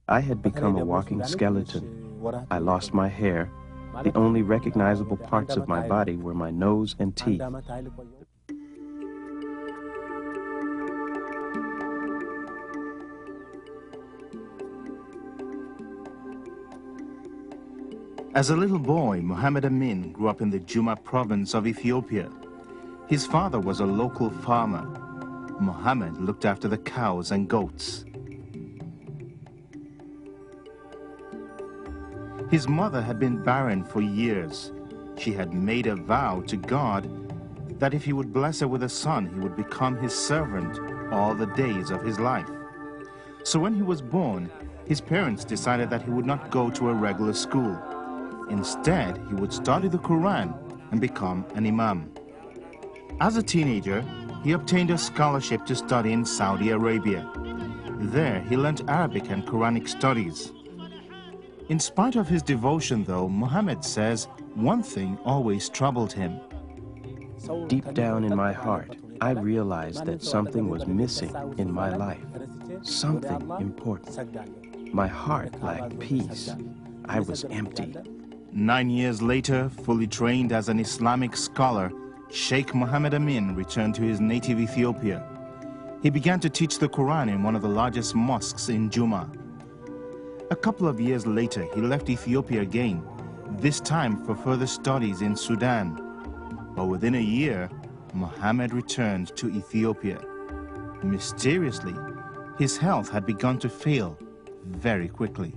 I had become a walking skeleton. I lost my hair. The only recognizable parts of my body were my nose and teeth. As a little boy, Mohammed Amin grew up in the Juma province of Ethiopia. His father was a local farmer. Mohammed looked after the cows and goats. His mother had been barren for years. She had made a vow to God that if he would bless her with a son, he would become his servant all the days of his life. So when he was born, his parents decided that he would not go to a regular school. Instead, he would study the Quran and become an imam. As a teenager, he obtained a scholarship to study in Saudi Arabia. There, he learned Arabic and Quranic studies. In spite of his devotion, though, Mohammed says one thing always troubled him. Deep down in my heart, I realized that something was missing in my life, something important. My heart lacked peace. I was empty. 9 years later, fully trained as an Islamic scholar, Sheik Mohammed Amin returned to his native Ethiopia. He began to teach the Quran in one of the largest mosques in Juma. A couple of years later, he left Ethiopia again, this time for further studies in Sudan. But within a year, Mohammed returned to Ethiopia. Mysteriously, his health had begun to fail very quickly.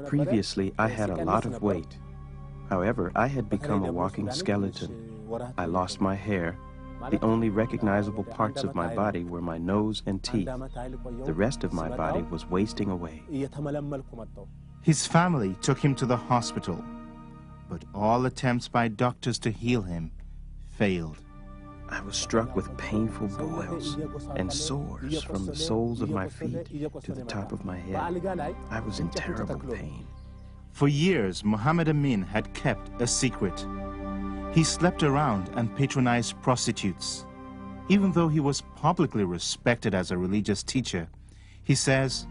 Previously, I had a lot of weight. However, I had become a walking skeleton. I lost my hair. The only recognizable parts of my body were my nose and teeth. The rest of my body was wasting away. His family took him to the hospital, but all attempts by doctors to heal him failed. I was struck with painful boils and sores from the soles of my feet to the top of my head. I was in terrible pain. For years, Mohammed Amin had kept a secret. He slept around and patronized prostitutes. Even though he was publicly respected as a religious teacher, he says,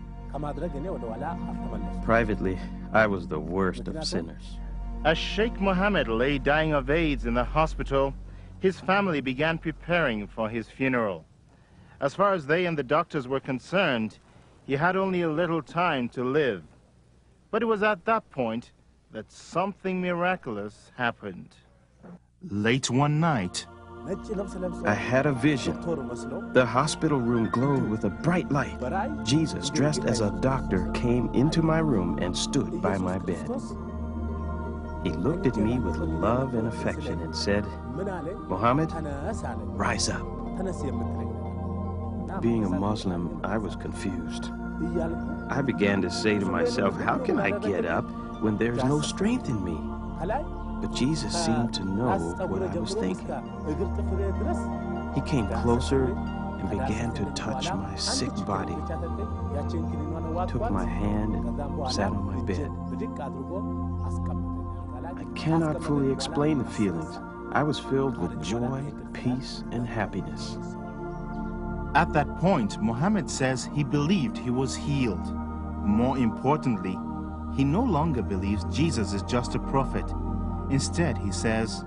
privately, I was the worst of sinners. As Sheikh Mohammed lay dying of AIDS in the hospital, his family began preparing for his funeral. As far as they and the doctors were concerned, he had only a little time to live. But it was at that point that something miraculous happened. Late one night, I had a vision. The hospital room glowed with a bright light. Jesus, dressed as a doctor, came into my room and stood by my bed. He looked at me with love and affection and said, Mohammed, rise up. Being a Muslim, I was confused. I began to say to myself, how can I get up when there's no strength in me? But Jesus seemed to know what I was thinking. He came closer and began to touch my sick body. He took my hand and sat on my bed. I cannot fully explain the feelings. I was filled with joy, peace, and happiness. At that point, Mohammed says he believed he was healed. More importantly, he no longer believes Jesus is just a prophet. Instead, he says,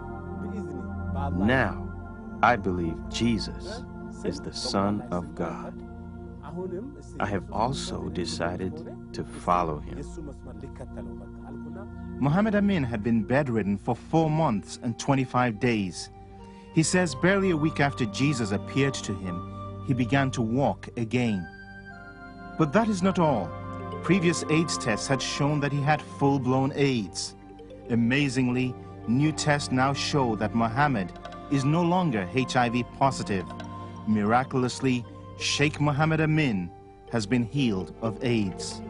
now, I believe Jesus is the Son of God. I have also decided to follow him. Mohammed Amin had been bedridden for 4 months and 25 days. He says barely a week after Jesus appeared to him, he began to walk again. But that is not all. Previous AIDS tests had shown that he had full-blown AIDS. Amazingly, new tests now show that Mohammed is no longer HIV positive. Miraculously, Sheikh Mohammed Amin has been healed of AIDS.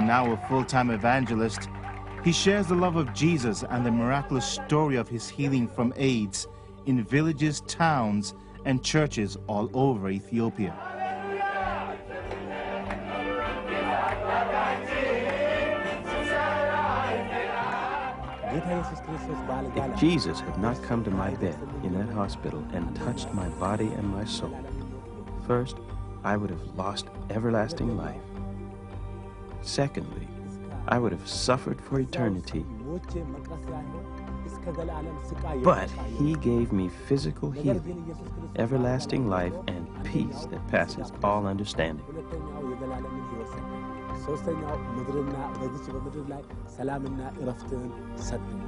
Now a full-time evangelist, he shares the love of Jesus and the miraculous story of his healing from AIDS in villages, towns, and churches all over Ethiopia. If Jesus had not come to my bed in that hospital and touched my body and my soul, first, I would have lost everlasting life. Secondly, I would have suffered for eternity. But he gave me physical healing, everlasting life, and peace that passes all understanding. ሶስተኛው ምድርና በዚች በምድር ላይ ሰላምና እረፍትን ሰጠኝ።